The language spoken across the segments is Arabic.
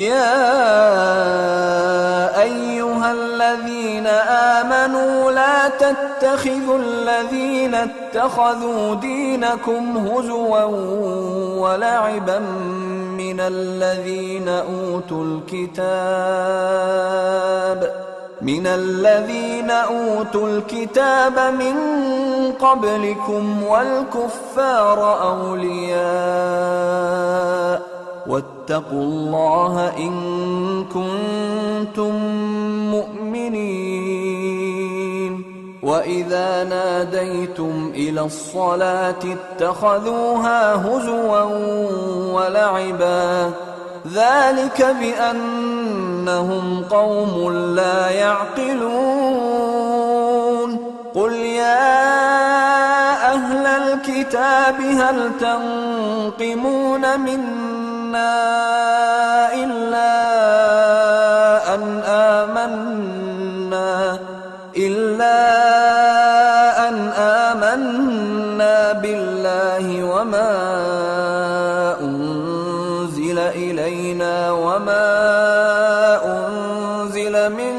يا أيها الذين آمنوا لا تتخذوا الذين اتخذوا دينكم هزوا ولعبا من الذين أوتوا الكتاب من قبلكم والكفار أولياء واتقوا الله إن كنتم مؤمنين. وإذا ناديتم إلى الصلاة اتخذوها هزوا ولعبا ذلك بأنهم قوم لا يعقلون. قل يا أهل الكتاب هل تنقمون منا إلا أن آمنا بالله وما أنزل إلينا وما أنزل من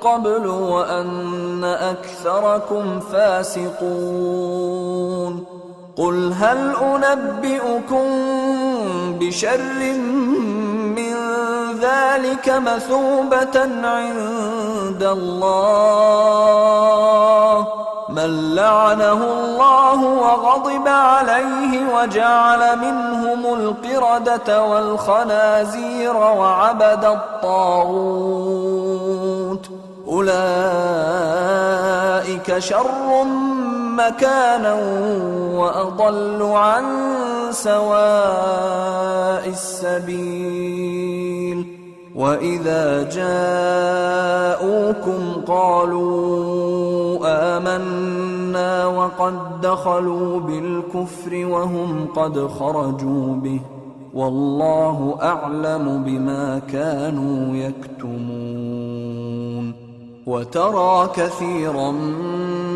قبل وأن أكثركم فاسقون. قل هل أنبئكم بشر من ذلك مثوبة عند الله من لعنه الله وغضب عليه وجعل منهم القردة والخنازير وعبد الطاغوت أولئك شر مكانا وأضل عن سواء السبيل. وإذا جاءوكم قالوا آمنا وقد دخلوا بالكفر وهم قد خرجوا به والله أعلم بما كانوا يكتمون. وترى كثيرا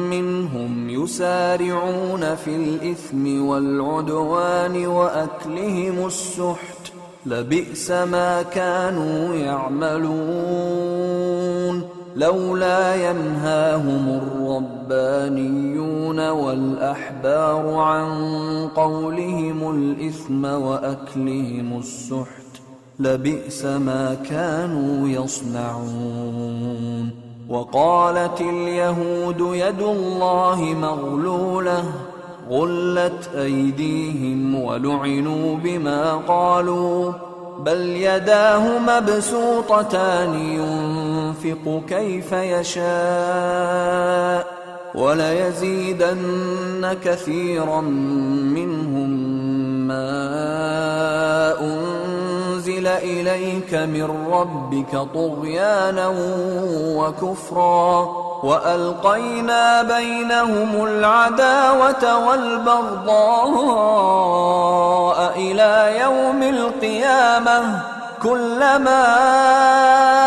منهم يسارعون في الإثم والعدوان وأكلهم السحت لبئس ما كانوا يعملون. لولا ينهاهم الربانيون والأحبار عن قولهم الإثم وأكلهم السحت لبئس ما كانوا يصنعون. وقالت اليهود يد الله مغلولة غلت أيديهم ولعنوا بما قالوا بل يداه مبسوطتان ينفق كيف يشاء وليزيدن كثيرا منهم ما أنزل إليك من ربك طغيانا وكفرا وألقينا بينهم العداوة والبغضاء إلى يوم القيامة كلما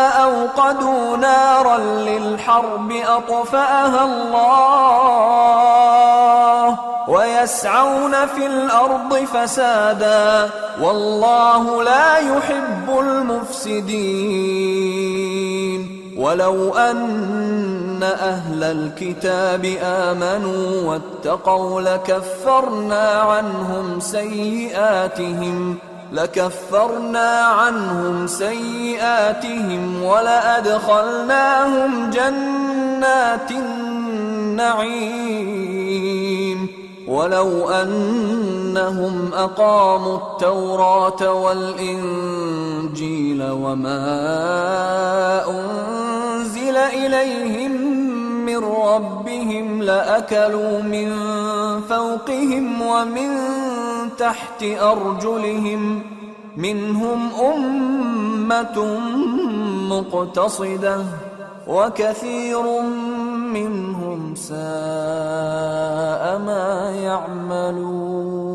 أوقدوا نارا للحرب أطفأها الله ويسعون في الأرض فسادا والله لا يحب المفسدين. ولو أن أهل الكتاب آمنوا واتقوا لكفرنا عنهم سيئاتهم ولأدخلناهم جنات النعيم. ولو أنهم أقاموا التوراة والإنجيل وما أنزل إليهم من ربهم لأكلوا من فوقهم ومن تحت أرجلهم منهم أمة مقتصدة وكثير منهم ساء ما يعملون.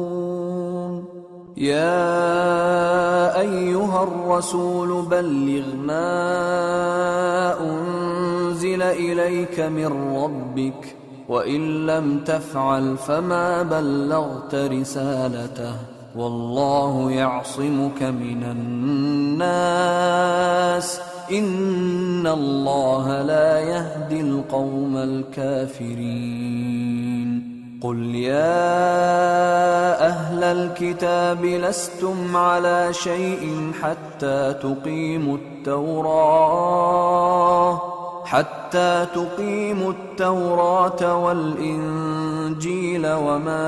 يا أيها الرسول بلغ ما أنزل إليك من ربك وإن لم تفعل فما بلغت رسالته والله يعصمك من الناس إن الله لا يهدي القوم الكافرين قل يا أهل الكتاب لستم على شيء حتى تقيموا التوراة والإنجيل وما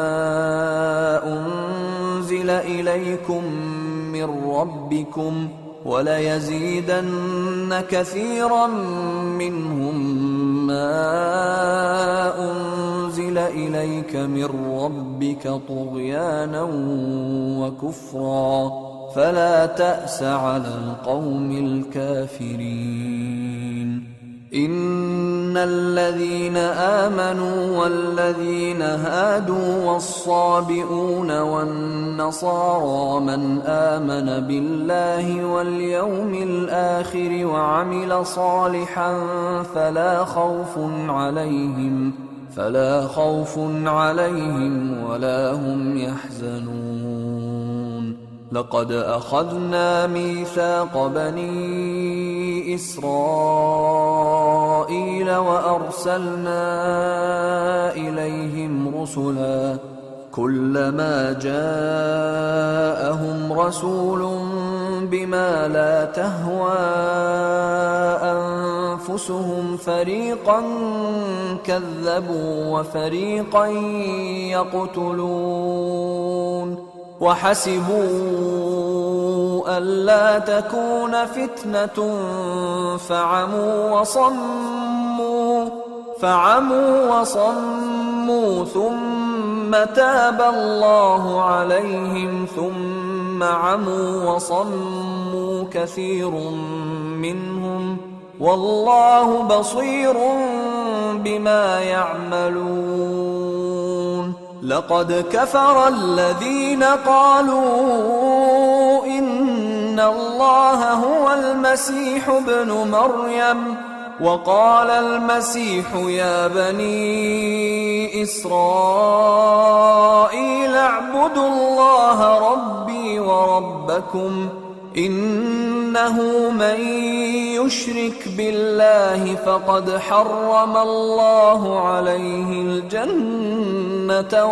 أنزل إليكم من ربكم وليزيدن كثيرا منهم ما أنزل إليك من ربك طغيانا وكفرا فلا تأس على القوم الكافرين إن الذين آمنوا والذين هادوا والصابئون والنصارى من آمن بالله واليوم الآخر وعمل صالحا فلا خوف عليهم ولا هم يحزنون لقد أخذنا ميثاق بني إسرائيل وأرسلنا إليهم رسلا كلما جاءهم رسول بما لا تهوى أنفسهم فريقا كذبوا وفريقا يقتلون وحسبوا ألا تكون فتنة فعموا وصموا ثم تاب الله عليهم ثم عموا وصموا كثير منهم والله بصير بما يعملون لقد كفر الذين قالوا إن الله هو المسيح ابن مريم وقال المسيح يا بني إسرائيل اعبدوا الله ربي وربكم إنه من يشرك بالله فقد حرم الله عليه الجنة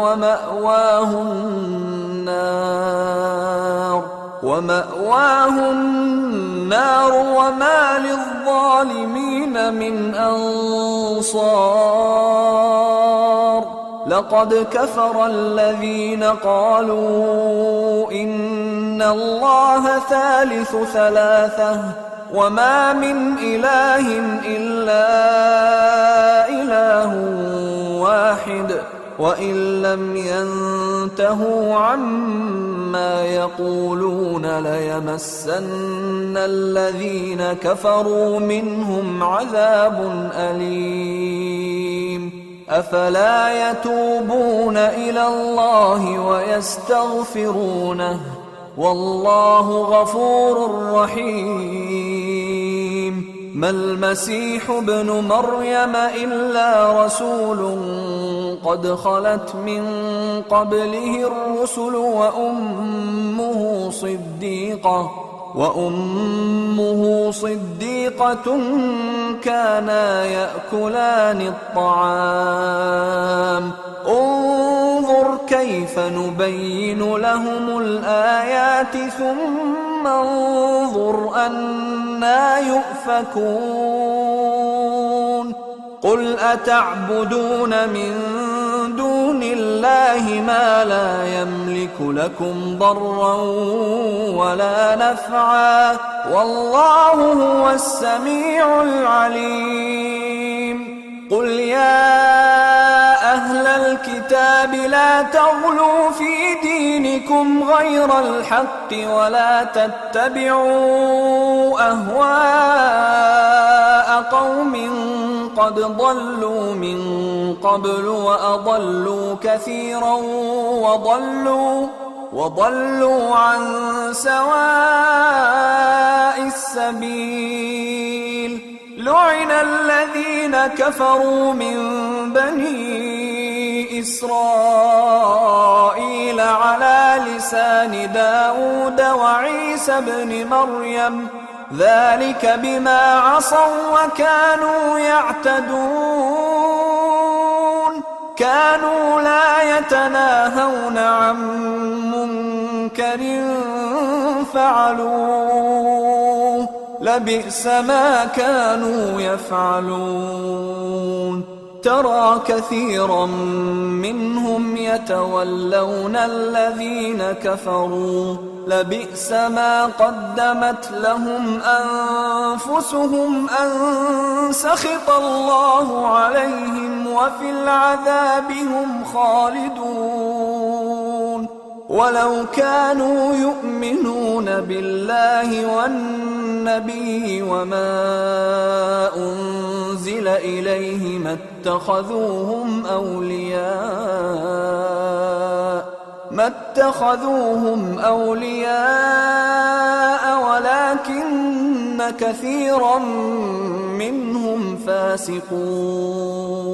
ومأواه النار وما للظالمين من أنصار لقد كفر الذين قالوا إن الله ثالث ثلاثة وما من إله إلا إله واحد وإن لم ينتهوا عما يقولون ليمسن الذين كفروا منهم عذاب أليم أفلا يتوبون إلى الله ويستغفرونه والله غفور رحيم ما المسيح ابن مريم إلا رسول قد خلت من قبله الرسل وأمه صديقة كانا يأكلان الطعام انظر كيف نبين لهم الآيات ثم انظر أنى يؤفكون قل أتعبدون من دون الله ما لا يملك لكم ضرا ولا نفعا والله هو السميع العليم قل يا أهل الكتاب لا تغلوا في دينكم غير الحق ولا تتبعوا أهواء قوم قد ضلوا من قبل وأضلوا كثيرا وضلوا عن سواء السبيل لعن الذين كفروا من بني إسرائيل على لسان داود وعيسى بن مريم ذلك بما عصوا وكانوا يعتدون كانوا لا يتناهون عن منكر فعلوه لبئس ما كانوا يفعلون ترى كثيرا منهم يتولون الذين كفروا لبئس ما قدمت لهم أنفسهم أن سخط الله عليهم وفي العذاب هم خالدون ولو كانوا يؤمنون بالله والنبي وما أنزل إليه ما اتخذوهم أولياء ولكن كثيرا منهم فاسقون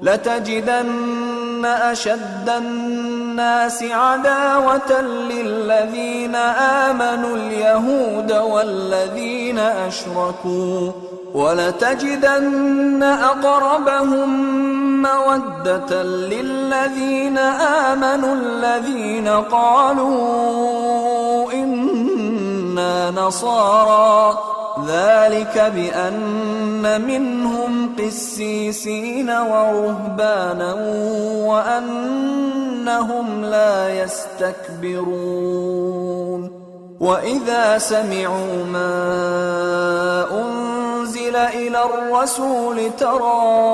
لتجدن أشد الناس عداوة للذين آمنوا اليهود والذين أشركوا ولتجدن أقربهم مودة للذين آمنوا الذين قالوا إنا نصارى ذلك بأن منهم قسيسين ورهبانا وأنهم لا يستكبرون وإذا سمعوا ما أنزل إلى الرسول ترى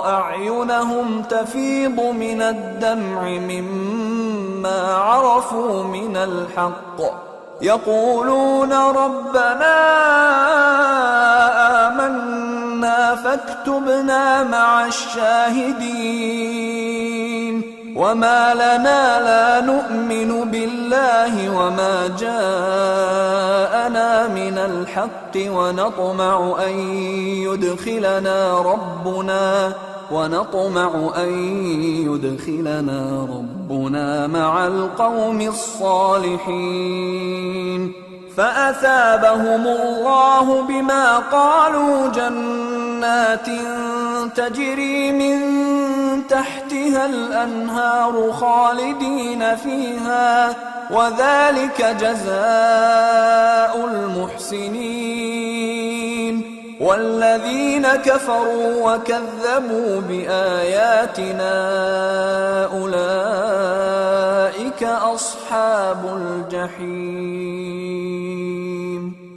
أعينهم تفيض من الدمع مما عرفوا من الحق يقولون ربنا آمنا فاكتبنا مع الشاهدين وما لنا لا نؤمن بالله وما جاءنا من الحق ونطمع أن يدخلنا ربنا مع القوم الصالحين فأثابهم الله بما قالوا جنات تجري من تحتها الأنهار خالدين فيها وذلك جزاء المحسنين والذين كفروا وكذبوا بآياتنا أولئك أصحاب الجحيم